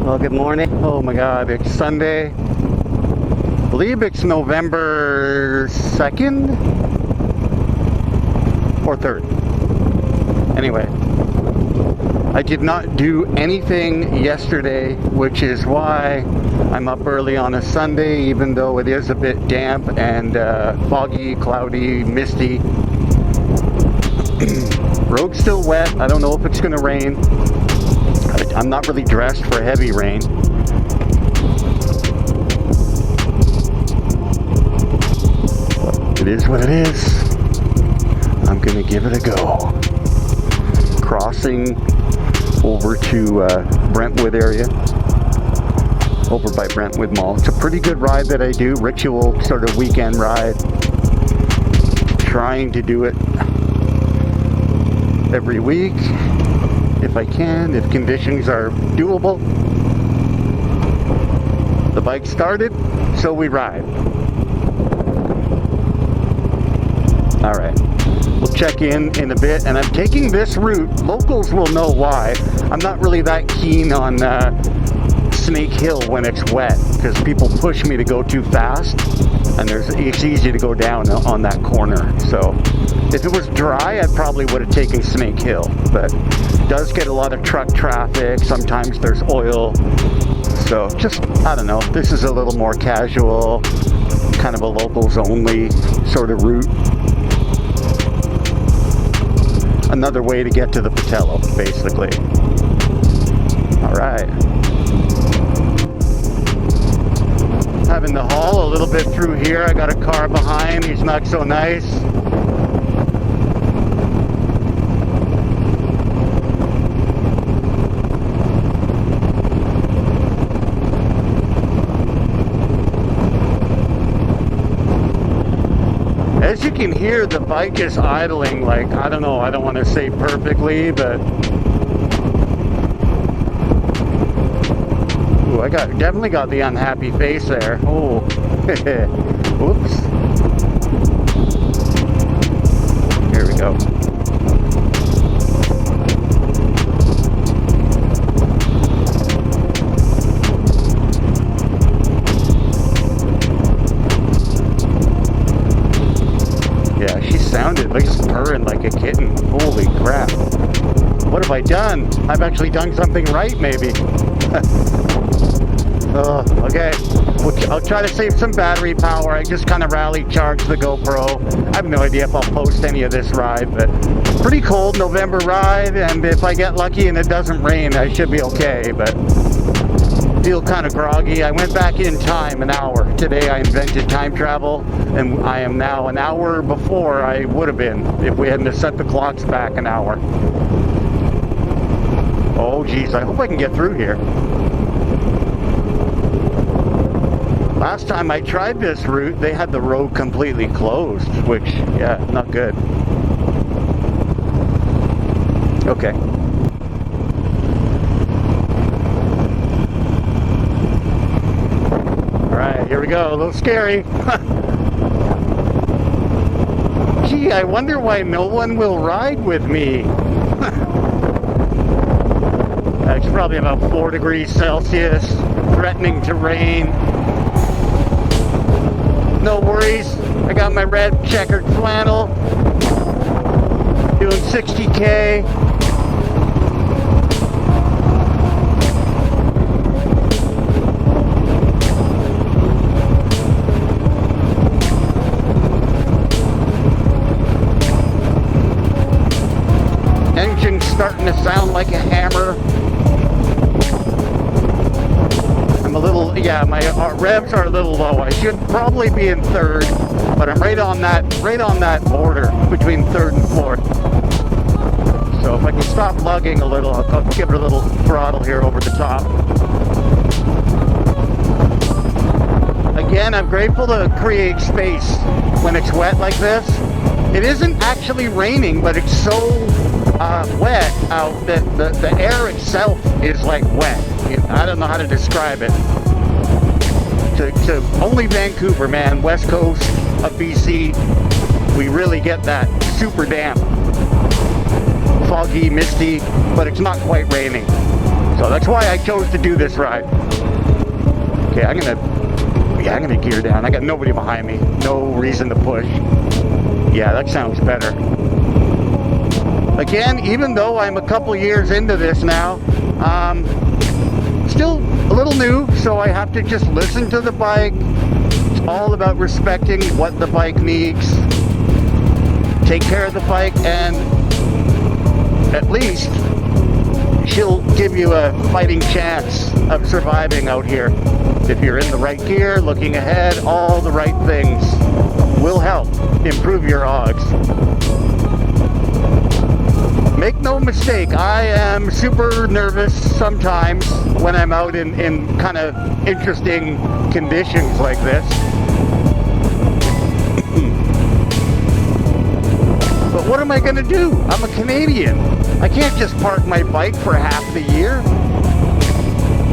Well, good morning. Oh my God, it's Sunday. I believe it's November 2nd or 3rd. Anyway, I did not do anything yesterday, which is why I'm up early on a Sunday, even though it is a bit damp and foggy, cloudy, misty. Road's still wet. I don't know if it's going to rain. I'm not really dressed for heavy rain. It is what it is. I'm going to give it a go. Crossing over to Brentwood area. Over by Brentwood Mall. It's a pretty good ride that I do. Ritual sort of weekend ride. Trying to do it every week. If I can, if conditions are doable. The bike started, so we ride. Alright, we'll check in a bit, and I'm taking this route. Locals will know why. I'm not really that keen on Snake Hill when it's wet, because people push me to go too fast, and it's easy to go down on that corner. So if it was dry, I probably would have taken Snake Hill, but it does get a lot of truck traffic. Sometimes there's oil. So just, I don't know, this is a little more casual, kind of a locals only sort of route. Another way to get to the Patello, basically. All right. Having to haul a little bit through here. I got a car behind. He's not so nice. As you can hear, the bike is idling like, I don't know, I don't want to say perfectly, but ooh, I definitely got the unhappy face there. Oh, oops. Here we go. Yeah, she sounded like purring like a kitten. Holy crap. What have I done? I've actually done something right, maybe. Okay. I'll try to save some battery power. I just kind of rally charged the GoPro. I have no idea if I'll post any of this ride, but pretty cold November ride, and if I get lucky and it doesn't rain, I should be okay, but feel kind of groggy. I went back in time an hour. Today I invented time travel, and I am now an hour before I would have been if we hadn't set the clocks back an hour. Oh geez, I hope I can get through here. Last time I tried this route, they had the road completely closed, which, yeah, not good. Okay. Alright, here we go. A little scary. Gee, I wonder why no one will ride with me. It's probably about 4 degrees Celsius, threatening to rain. No worries, I got my red checkered flannel, doing 60K. Engine's starting to sound like a hammer. I'm a little, yeah, my revs are a little low. I should probably be in 3rd, but I'm right on that border between 3rd and 4th. So if I can stop lugging a little, I'll give it a little throttle here over the top. Again, I'm grateful to create space when it's wet like this. It isn't actually raining, but it's so wet out that the air itself is like wet. I don't know how to describe it. To only Vancouver, man, west coast of BC, we really get that super damp, foggy, misty, but it's not quite raining. So that's why I chose to do this ride. Okay, I'm gonna gear down. I got nobody behind me. No reason to push. Yeah, that sounds better. Again, even though I'm a couple years into this now, still a little new, so I have to just listen to the bike. It's all about respecting what the bike needs. Take care of the bike, and at least she'll give you a fighting chance of surviving out here. If you're in the right gear, looking ahead, all the right things will help improve your odds. Make no mistake, I am super nervous sometimes when I'm out in kind of interesting conditions like this. But what am I going to do? I'm a Canadian. I can't just park my bike for half the year.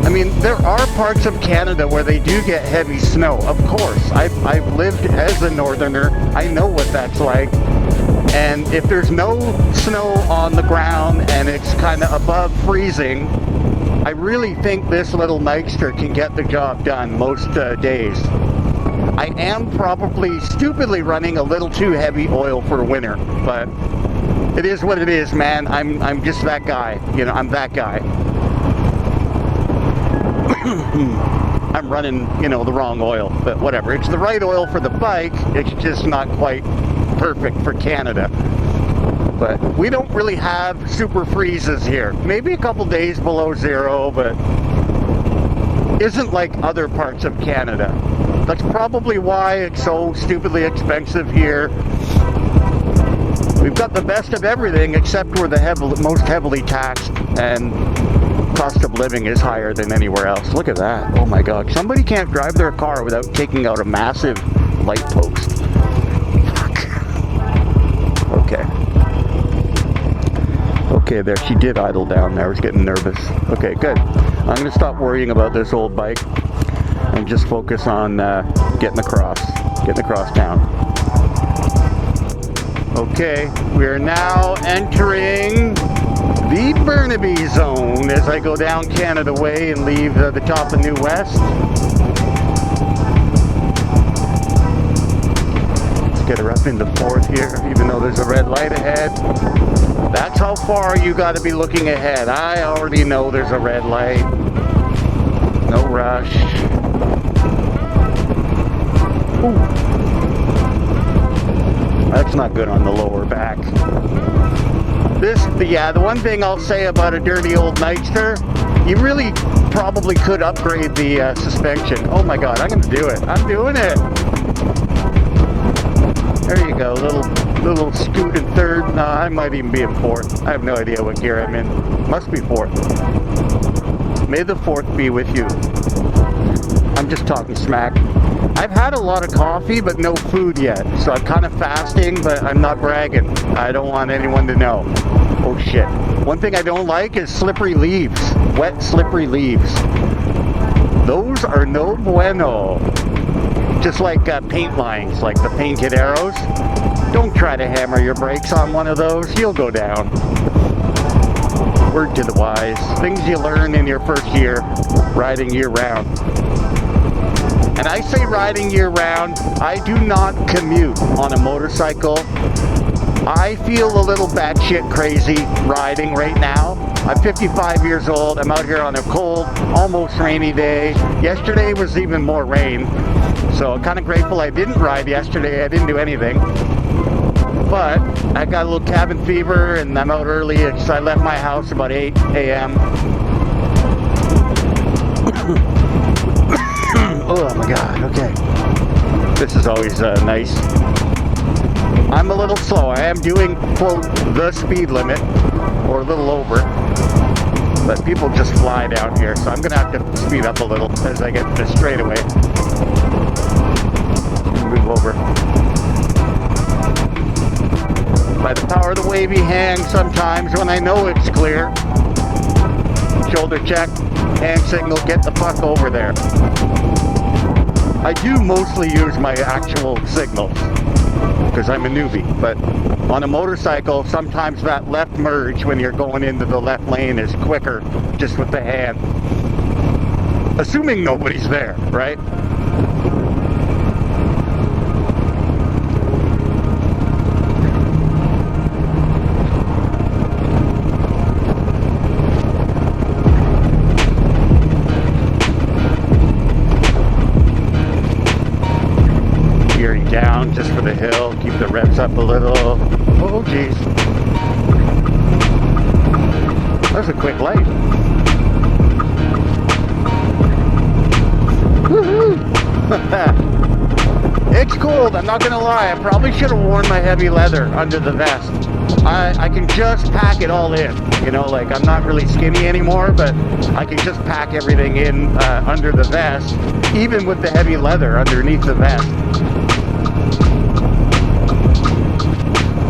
I mean, there are parts of Canada where they do get heavy snow. Of course, I've lived as a northerner. I know what that's like. And if there's no snow on the ground and it's kind of above freezing, I really think this little Nightster can get the job done most days. I am probably stupidly running a little too heavy oil for winter, but it is what it is, man. I'm just that guy. You know, I'm that guy. I'm running, you know, the wrong oil, but whatever. It's the right oil for the bike. It's just not quite perfect for Canada. But we don't really have super freezes here. Maybe a couple days below zero, but isn't like other parts of Canada. That's probably why it's so stupidly expensive here. We've got the best of everything, except we're the most heavily taxed, and cost of living is higher than anywhere else. Look at that. Oh my God. Somebody can't drive their car without taking out a massive light post. Fuck. Okay. Okay, there. She did idle down there. I was getting nervous. Okay, good. I'm going to stop worrying about this old bike and just focus on getting across town. Okay, we are now entering the Burnaby zone as I go down Canada Way and leave the top of New West. Let's get her up into 4th here, even though there's a red light ahead. That's how far you got to be looking ahead. I already know there's a red light. No rush. Ooh. That's not good on the lower back. The one thing I'll say about a dirty old Nightster, you really probably could upgrade the suspension. Oh my God, I'm going to do it. I'm doing it. There you go, little scoot in 3rd. No, I might even be in 4th. I have no idea what gear I'm in. Must be 4th. May the 4th be with you. I'm just talking smack. I've had a lot of coffee, but no food yet. So I'm kind of fasting, but I'm not bragging. I don't want anyone to know. Oh shit. One thing I don't like is slippery leaves. Wet, slippery leaves. Those are no bueno. Just like paint lines, like the painted arrows. Don't try to hammer your brakes on one of those. You'll go down. Word to the wise. Things you learn in your first year riding year-round. And I say riding year-round, I do not commute on a motorcycle. I feel a little batshit crazy riding right now. I'm 55 years old. I'm out here on a cold, almost rainy day. Yesterday was even more rain. So I'm kind of grateful I didn't ride yesterday. I didn't do anything. But I got a little cabin fever and I'm out early. So I left my house about 8 a.m. Oh my God, okay. This is always nice. I'm a little slow. I am doing, quote, the speed limit, or a little over. But people just fly down here, so I'm going to have to speed up a little as I get this straightaway. Move over. By the power of the wavy hand, sometimes when I know it's clear, shoulder check, hand signal, get the fuck over there. I do mostly use my actual signals. because I'm a newbie. But on a motorcycle, sometimes that left merge when you're going into the left lane is quicker just with the hand. Assuming nobody's there, right? Gearing down just for the hill, keep the revs up a little. Oh geez. That was a quick light. It's cold, I'm not gonna lie. I probably should have worn my heavy leather under the vest. I can just pack it all in. You know, like I'm not really skinny anymore, but I can just pack everything in under the vest, even with the heavy leather underneath the vest.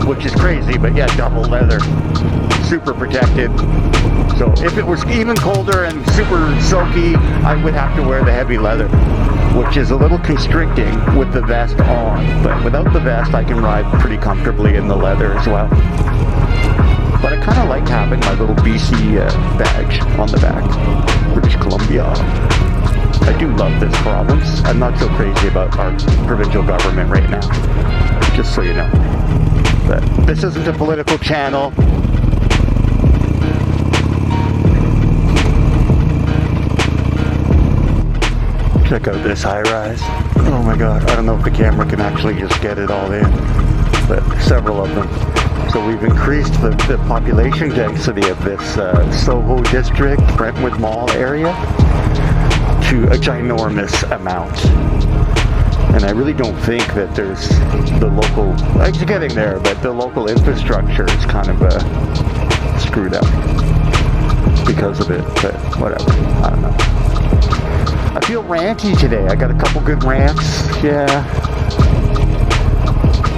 Which is crazy, but yeah, double leather. Super protected. So if it was even colder and super soaky, I would have to wear the heavy leather, which is a little constricting with the vest on. But without the vest, I can ride pretty comfortably in the leather as well. But I kind of like having my little BC badge on the back. British Columbia. I do love this province. I'm not so crazy about our provincial government right now. Just so you know. But this isn't a political channel. Check out this high-rise. Oh my god, I don't know if the camera can actually just get it all in, but several of them. So we've increased the population density of this Soho district, Brentwood Mall area, to a ginormous amount. And I really don't think that there's the local, it's getting there, but the local infrastructure is kind of screwed up because of it, but whatever, I don't know. I feel ranty today. I got a couple good rants. Yeah.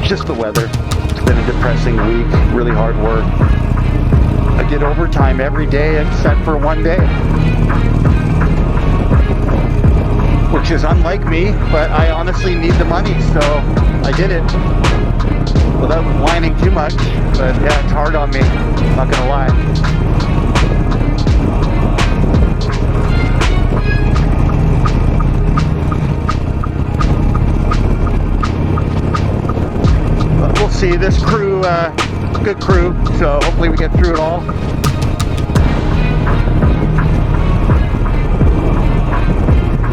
Just the weather. It's been a depressing week. Really hard work. I did overtime every day except for one day. Which is unlike me, but I honestly need the money, so I did it. Without whining too much. But yeah, it's hard on me. Not gonna lie. We'll see. This crew, good crew, so hopefully we get through it all.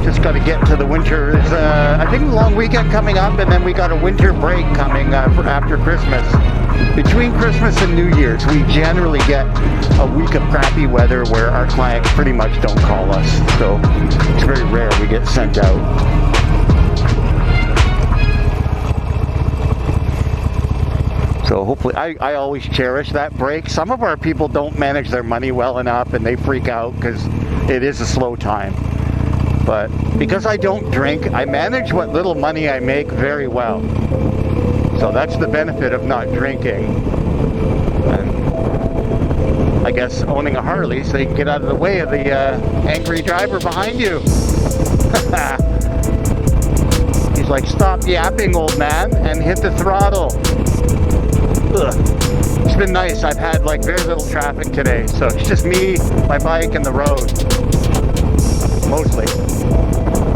Just got to get to the winter. There's, I think, a long weekend coming up, and then we got a winter break coming for after Christmas. Between Christmas and New Year's, we generally get a week of crappy weather where our clients pretty much don't call us, so it's very rare we get sent out. So hopefully, I always cherish that break. Some of our people don't manage their money well enough and they freak out because it is a slow time. But because I don't drink, I manage what little money I make very well. So that's the benefit of not drinking. And I guess owning a Harley so you can get out of the way of the angry driver behind you. He's like, stop yapping, old man, and hit the throttle. Ugh. It's been nice. I've had like very little traffic today, so it's just me, my bike, and the road. Mostly.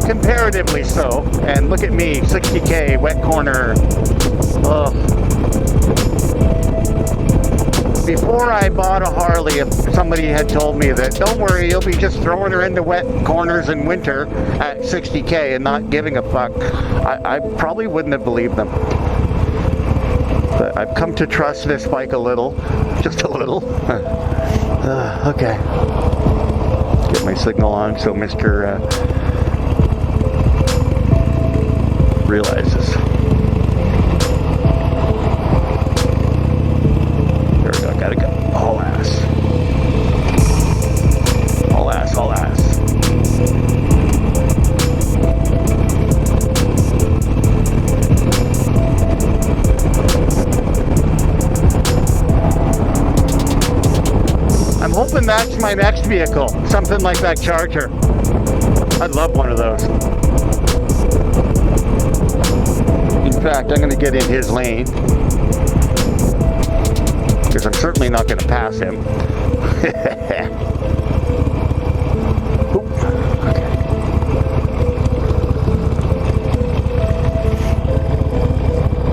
Comparatively so. And look at me, 60K, wet corner. Ugh. Before I bought a Harley, if somebody had told me that, don't worry, you'll be just throwing her into wet corners in winter at 60K and not giving a fuck, I probably wouldn't have believed them. But I've come to trust this bike a little, just a little. Okay. Get my signal on so Mr. realizes. There we go, gotta go. All ass. All ass, all ass. I'm hoping that's my next vehicle, something like that Charger. I'd love one of those. In fact, I'm going to get in his lane, because I'm certainly not going to pass him.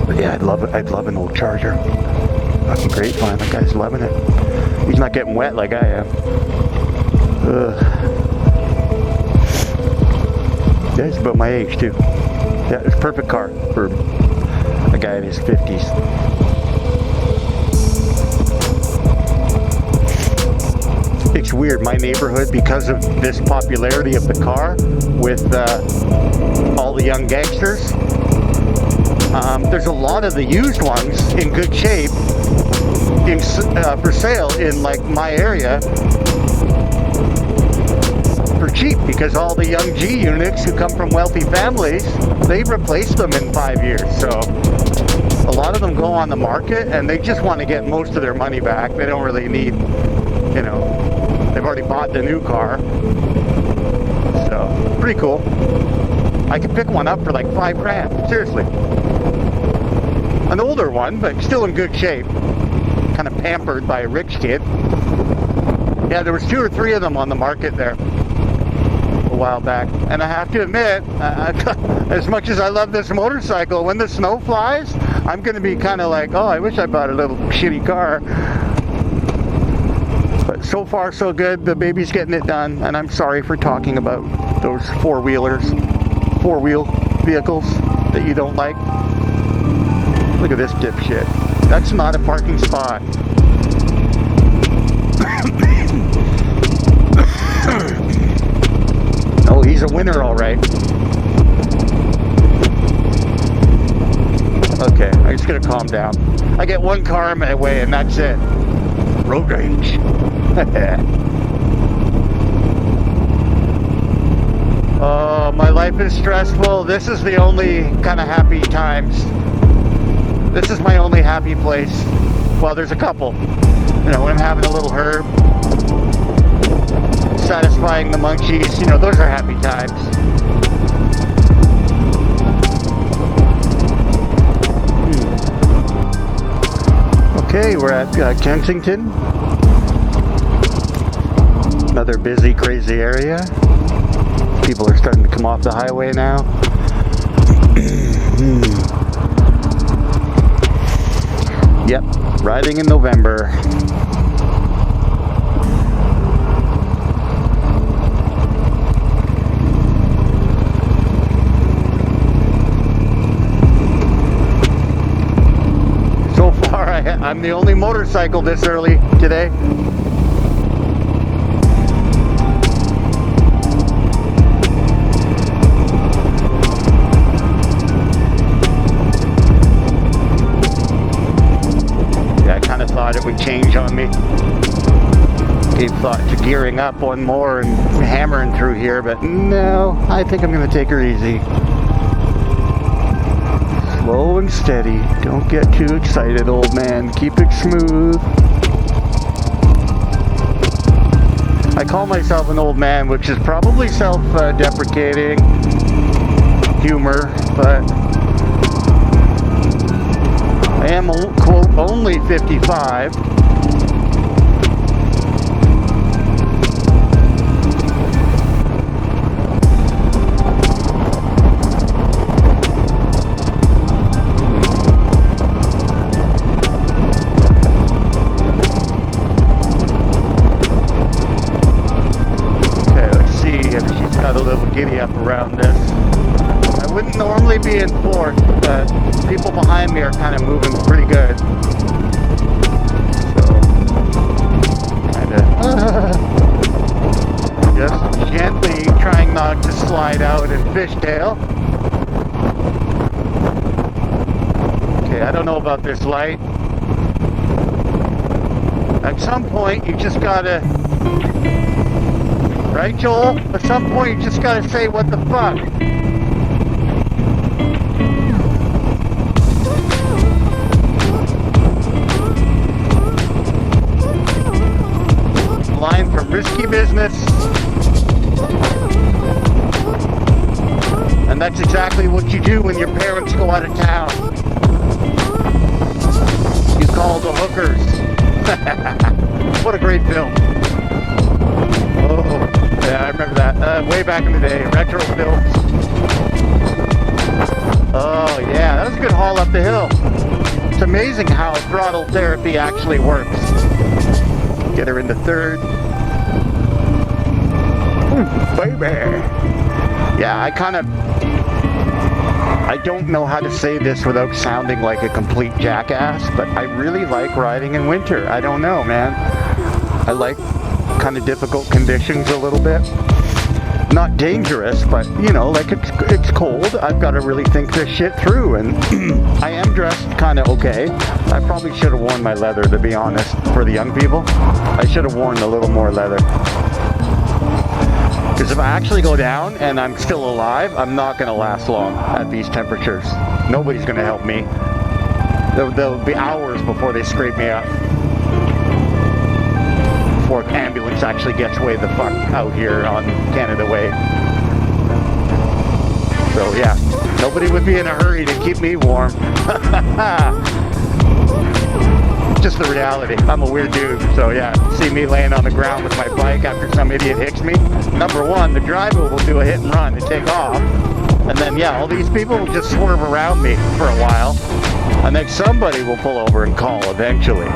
But yeah, I'd love an old Charger. Fucking great fun. That guy's loving it. He's not getting wet like I am. Yeah, he's about my age too. Yeah, it's a perfect car for a guy in his 50s. It's weird, my neighborhood, because of this popularity of the car with all the young gangsters, there's a lot of the used ones in good shape for sale in like my area for cheap, because all the young G units who come from wealthy families, they've replaced them in 5 years. So a lot of them go on the market and they just want to get most of their money back. They don't really need, you know, they've already bought the new car. So pretty cool. I could pick one up for like $5,000, seriously. An older one, but still in good shape. Kind of pampered by a rich kid. Yeah, there was 2 or 3 of them on the market there a while back. And I have to admit, as much as I love this motorcycle, when the snow flies, I'm going to be kind of like, oh, I wish I bought a little shitty car. But so far, so good. The baby's getting it done. And I'm sorry for talking about those four-wheel vehicles that you don't like. Look at this dipshit. That's not a parking spot. Oh, he's a winner, all right. Okay, I'm just gonna calm down. I get one car in my way and that's it. Road rage. Oh, my life is stressful. This is the only kind of happy times. This is my only happy place. Well, there's a couple. You know, when I'm having a little herb, satisfying the munchies, you know, those are happy times. Okay, we're at Kensington. Another busy, crazy area. People are starting to come off the highway now. Yep, riding in November. So far, I'm the only motorcycle this early today. It would change on me. Gave thought to gearing up one more and hammering through here, but no, I think I'm going to take her easy. Slow and steady. Don't get too excited, old man. Keep it smooth. I call myself an old man, which is probably self-deprecating humor, but I am, quote, only 55. Okay, let's see if she's got a little giddy up around this. I wouldn't normally be in fourth, but people behind me are kind of moving pretty good. So, kind of just gently trying not to slide out and fishtail. Okay, I don't know about this light. At some point, you just gotta, right, Joel? At some point, you just gotta say, what the fuck? Line from risky business. And that's exactly what you do when your parents go out of town. called The Hookers. What a great film. Oh, yeah, I remember that. Way back in the day, retro films. Oh, yeah, that was a good haul up the hill. It's amazing how throttle therapy actually works. Get her into third. Baby. Yeah, I don't know how to say this without sounding like a complete jackass, but I really like riding in winter. I don't know, man. I like kind of difficult conditions a little bit. Not dangerous, but, you know, like it's cold. I've got to really think this shit through, and I am dressed kind of okay. I probably should have worn my leather, to be honest, for the young people. I should have worn a little more leather. Because if I actually go down and I'm still alive, I'm not going to last long at these temperatures. Nobody's going to help me. There'll be hours before they scrape me up. Before an ambulance actually gets way the fuck out here on Canada Way. So yeah, nobody would be in a hurry to keep me warm. Just the reality. I'm a weird dude, so yeah, see me laying on the ground with my bike after some idiot hits me. Number one, the driver will do a hit and run and take off, and then yeah, all these people will just swerve around me for a while, and then somebody will pull over and call eventually.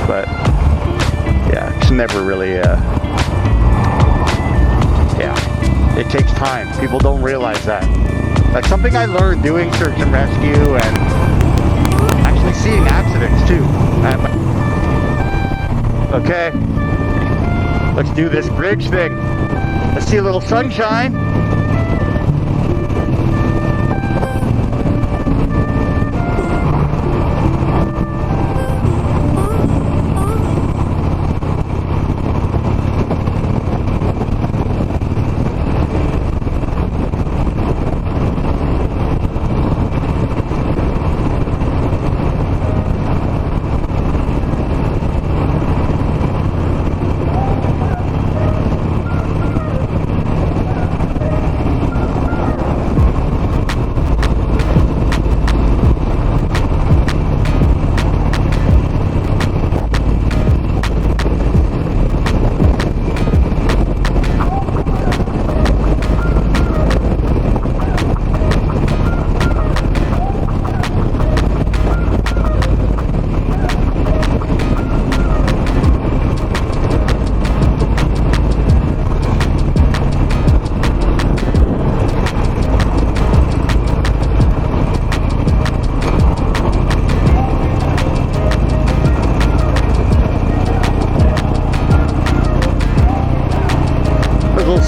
But yeah, it's never really yeah, it takes time. People don't realize that. That's something I learned doing search and rescue and actually seeing accidents too. Okay, let's do this bridge thing. Let's see a little sunshine.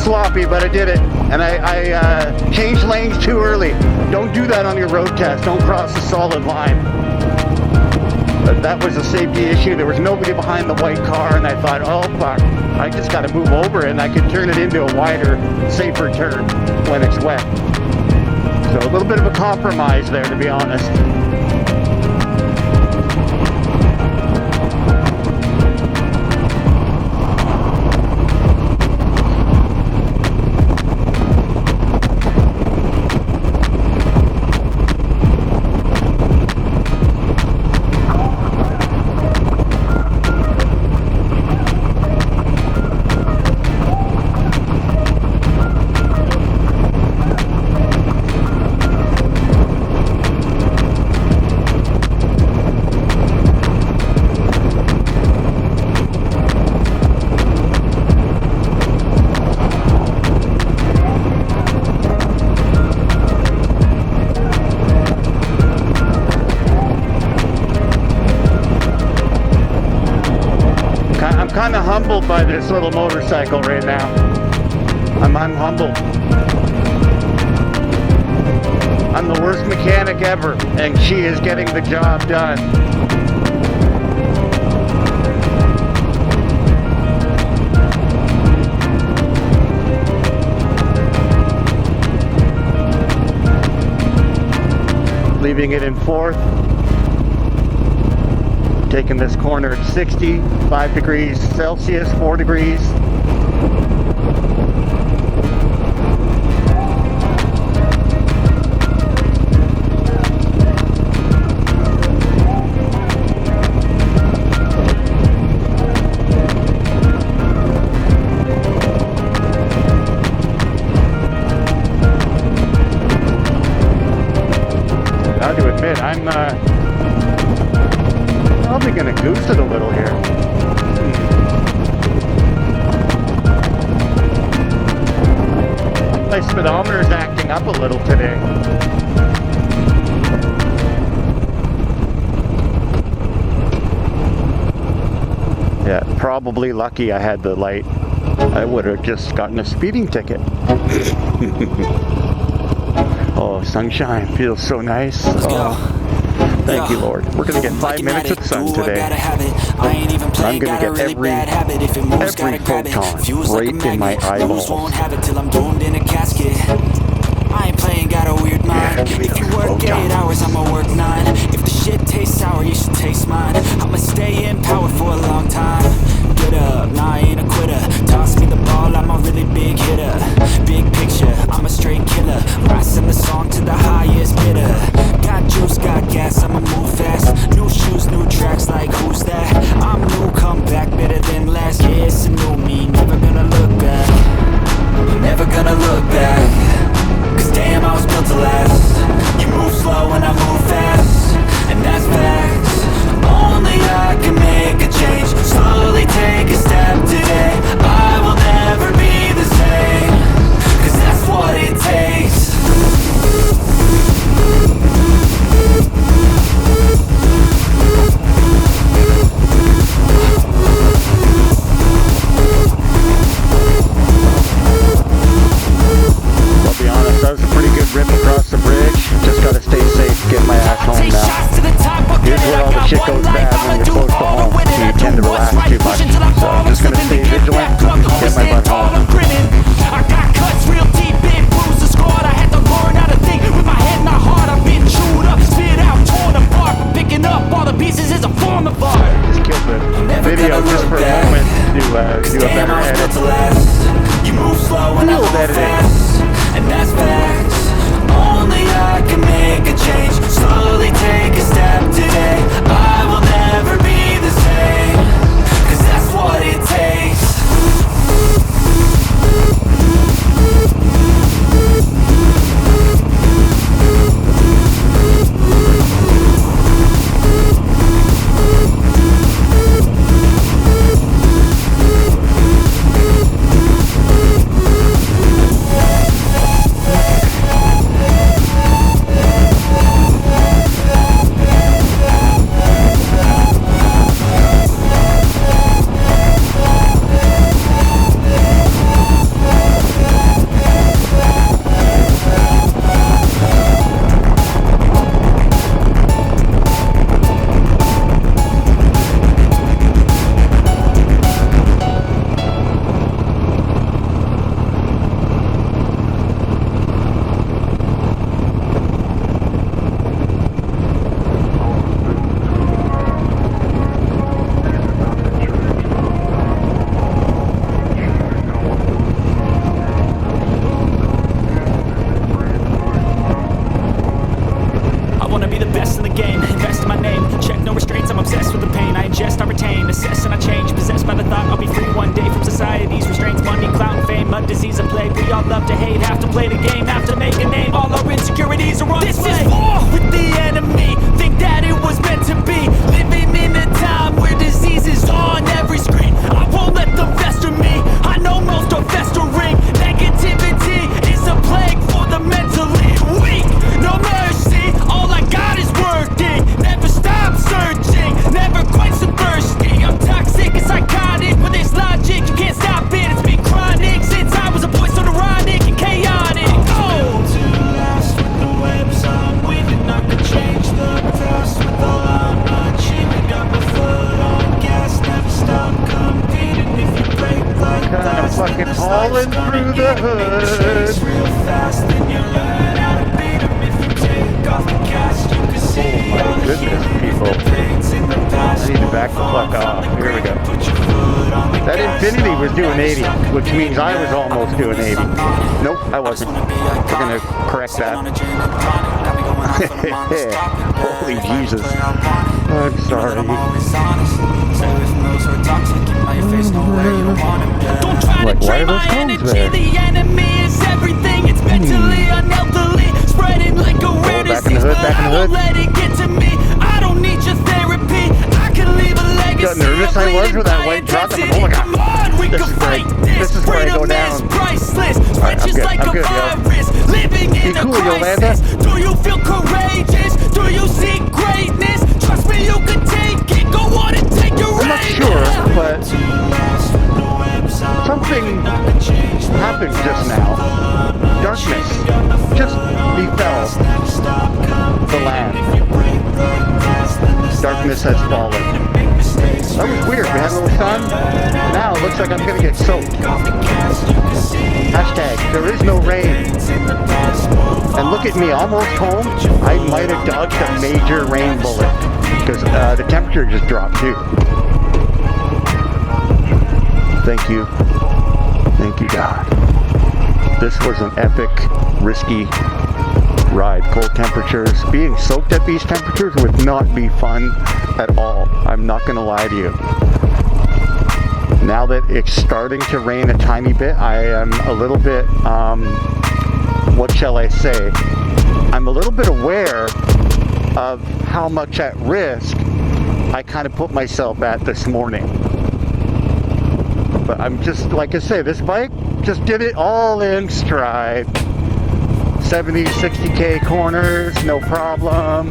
Sloppy, but I did it, and I changed lanes too early. Don't do that on your road test. Don't cross the solid line. But that was a safety issue. There was nobody behind the white car, and I thought, oh fuck, I just got to move over, and I could turn it into a wider, safer turn when it's wet. So a little bit of a compromise there, to be honest. I'm kind of humbled by this little motorcycle right now. I'm humbled. I'm the worst mechanic ever, and she is getting the job done. Leaving it in fourth. Taking this corner at 60, 5 degrees Celsius, 4 degrees. my speedometer's acting up a little today. Yeah, probably lucky I had the light. I would have just gotten a speeding ticket. Oh, sunshine feels so nice. Oh, thank you, Lord. We're gonna get 5 minutes of sun today. I'm gonna get every photon right in my eyeballs. I ain't playing, got a weird mind. If you work 8 hours, I'ma work 9. If the shit tastes sour, you should taste mine. I'ma stay in power for a long time. Get up, nah, I ain't a quitter. Toss me the ball, I'm a really big hitter. Big picture, I'm a straight killer. Rising the song to the highest bidder. Got juice, got gas, I'ma move fast. New shoes, new tracks, like who's that? I'm new, come back, better than last. Yeah, it's a new me, never gonna look back. Never gonna look back. Cause damn, I was built to last. You move slow and I move fast, and that's facts. Only I can make a change. Slowly take a step today. I will never be the same. Cause that's what it takes. That was a pretty good rip across the bridge. Just gotta stay safe, get my ass home now. Here's where all the shit goes bad when you're close to home. So you tend to relax too much. So I'm just gonna stay vigilant, get my butt home. I got cuts real deep, big bruises scarred. I had to learn how to think with my head and my heart. I've been chewed up, spit out, torn apart. Picking up all the pieces is a form of art. Just killed the video just for a moment to do a better edit. You move slow and I move fast, and that's facts. Only I can make a change. Slowly take a step today. I will never be the same. Cause that's what it takes. Falling through the hood. Oh my goodness, people. I need to back the fuck off. Here we go. That Infinity was doing 80, which means I was almost doing 80. Nope, I wasn't. We're gonna correct that. Holy Jesus. I'm sorry. Don't try to drain my energy. The enemy is everything. It's mentally, unhealthily, spreading like a rare disease. But I won't let it get to me. I don't need your therapy. I can leave a legacy. Got nervous I was with that white truck. Oh my god. This is where I go down. Priceless. Alright, I'm good. all good, yo. Living in Be a cool, Yolanda. crisis. Do you feel courageous? Do you seek greatness? Trust me, you can take it. Go on and take your I'm not sure, but something happened just now. Darkness just befell the land. Darkness has fallen. That was weird. We had a little sun. Now it looks like I'm gonna get soaked. Hashtag, there is no rain. And look at me, almost home. I might have dodged a major rain bullet because the temperature just dropped too. Thank you. Thank you, God. This was an epic, risky ride. Cold temperatures. Being soaked at these temperatures would not be fun at all. I'm not going to lie to you. Now that it's starting to rain a tiny bit, I am a little bit, what shall I say? I'm a little bit aware of how much at risk I kind of put myself at this morning. But I'm just, like I say, this bike just did it all in stride. 70, 60K corners, no problem.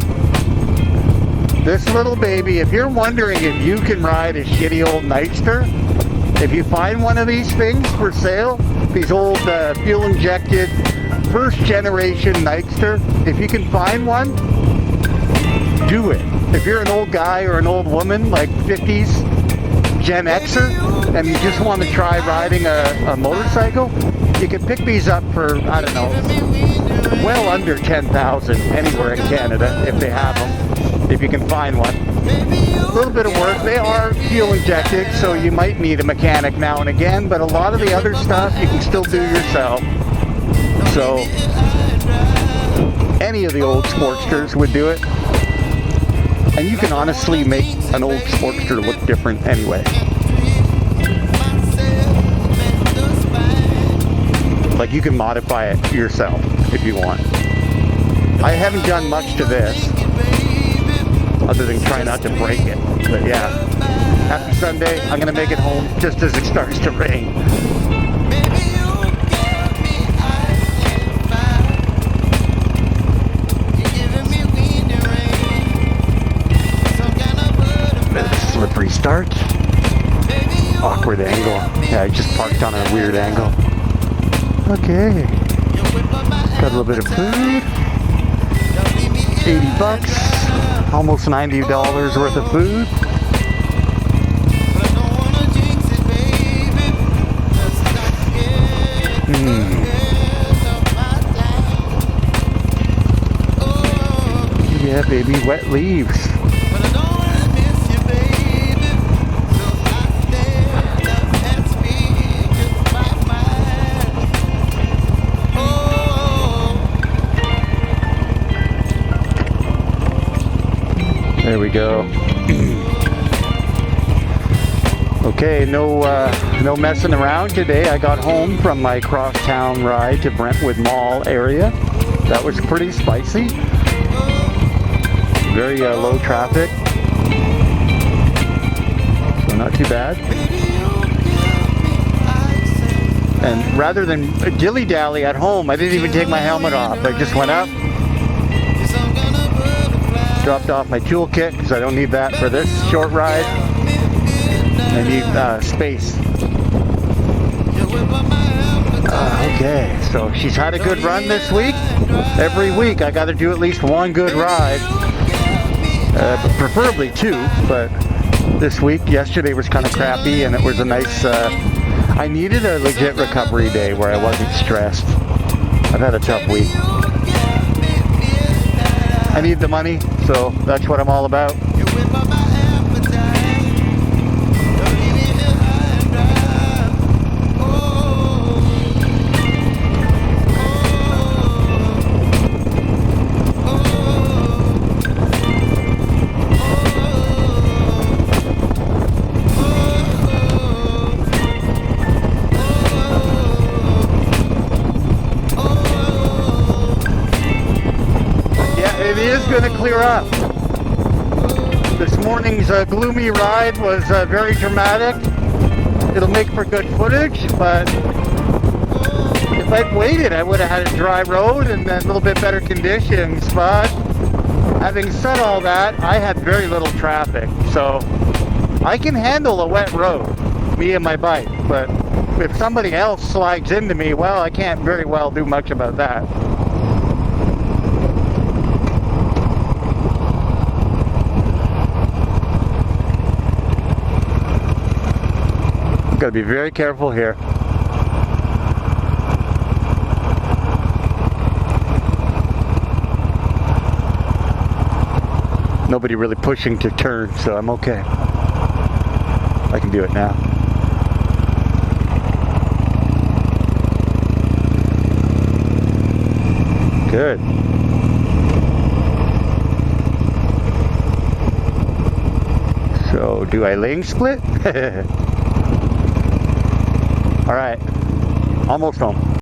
This little baby, if you're wondering if you can ride a shitty old Nightster, if you find one of these things for sale, these old fuel-injected first generation Nightster, if you can find one, do it. If you're an old guy or an old woman, like 50s Gen Xer, and you just want to try riding a motorcycle, you can pick these up for, I don't know, well under 10,000 anywhere in Canada if they have them, if you can find one. A little bit of work. They are fuel injected, so you might need a mechanic now and again, but a lot of the other stuff you can still do yourself. So any of the old Sportsters would do it. And you can honestly make an old Sportster look different anyway. Like, you can modify it yourself if you want. I haven't done much to this other than try not to break it. But yeah, after Sunday, I'm going to make it home just as it starts to rain. Slippery start. Awkward angle. Yeah, I just parked on a weird angle. Okay. Got a little bit of food. 80 bucks. Almost $90 worth of food. Yeah, baby, wet leaves. There we go. Okay, no messing around today. I got home from my cross-town ride to Brentwood Mall area. That was pretty spicy. Very low traffic. So not too bad. And rather than dilly-dally at home, I didn't even take my helmet off. I just went up, dropped off my toolkit because I don't need that for this short ride. I need space. Okay, so she's had a good run this week. Every week I got to do at least one good ride, preferably two. But this week, yesterday was kind of crappy, and it was a nice. I needed a legit recovery day where I wasn't stressed. I've had a tough week. I need the money, so that's what I'm all about. It is going to clear up. This morning's gloomy ride was very dramatic. It'll make for good footage, but it if I'd waited, I would have had a dry road and then a little bit better conditions. But having said all that, I had very little traffic, so I can handle a wet road, me and my bike. But if somebody else slides into me, well, I can't very well do much about that. Gotta be very careful here. Nobody really pushing to turn, so I'm okay. I can do it now. Good. So, do I lane split? All right, almost home.